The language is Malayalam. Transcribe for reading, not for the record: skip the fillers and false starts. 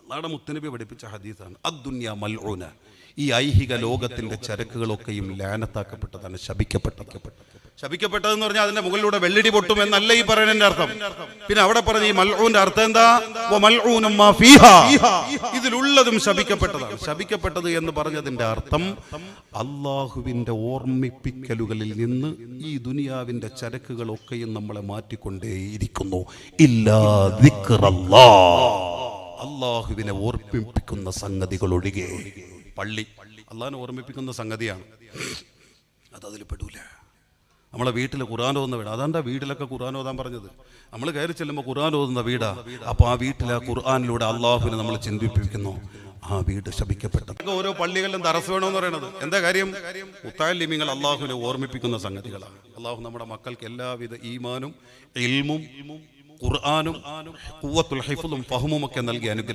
അല്ലാഹുവിന്റെ മുത്തനബി പഠിപ്പിച്ച ഹദീസാണ്. അദ്ദുനിയ മൽഊന, ഈ ഐഹിക ലോകത്തിന്റെ ചരക്കുകളൊക്കെയും ലാനത്താക്കപ്പെട്ടതാണ്, ശപിക്കപ്പെട്ടതെന്ന് പറഞ്ഞാൽ അതിന്റെ മുകളിലൂടെ വെള്ളിടി പൊട്ടും എന്നല്ല ഈ പറയുന്നതിന്റെ അർത്ഥം. പിന്നെ അവിടെ പറഞ്ഞ ഈ മൽഊന്റെ അർത്ഥം എന്താ? വമൽഊനും മാ ഫീഹാ, ഇതിലുള്ളതും ശപിക്കപ്പെട്ടതാണ്. ശപിക്കപ്പെട്ടത് എന്ന് പറഞ്ഞതിന്റെ അർത്ഥം അള്ളാഹുവിന്റെ ഓർമ്മിപ്പിക്കലുകളിൽ നിന്ന് ഈ ദുനിയാവിന്റെ ചരക്കുകളൊക്കെയും നമ്മളെ മാറ്റിക്കൊണ്ടേയിരിക്കുന്നു. ഇല്ലാ ദിക്റല്ലാഹ്, അള്ളാഹുവിനെ ഓർമ്മിപ്പിക്കുന്ന സംഗതികൾ ഒഴികെ. പള്ളി അള്ളാഹിനെ ഓർമ്മിപ്പിക്കുന്ന സംഗതിയാണ്, അതതിൽ പെടൂല. നമ്മളെ വീട്ടിൽ ഖുർആൻ ഓതുന്ന വീട്, അതാണ്ടാ വീട്ടിലൊക്കെ ഖുർആൻ ഓതാൻ പറഞ്ഞത്. നമ്മൾ കയറി ചെല്ലുമ്പോൾ ഖുർആൻ ഓതുന്ന വീടാ. അപ്പോൾ ആ വീട്ടിൽ ആ ഖുർആനിലൂടെ അള്ളാഹുവിനെ നമ്മൾ ചിന്തിപ്പിക്കുന്നു. ആ വീട് ശപിക്കപ്പെട്ടത്. ഓരോ പള്ളികളിലും ദറസ് വേണമെന്ന് പറയുന്നത് എന്താ കാര്യം? മുത്തഅല്ലിമീങ്ങൾ അള്ളാഹുവിനെ ഓർമ്മിപ്പിക്കുന്ന സംഗതികളാണ്. അള്ളാഹു നമ്മുടെ മക്കൾക്ക് എല്ലാവിധ ഈമാനും ഇൽമും ഖുർആനും ഖുവ്വത്തുൽ ഹിഫ്ളും ഫഹ്മും ഒക്കെ നൽകി അനുഗ്രഹിക്കും.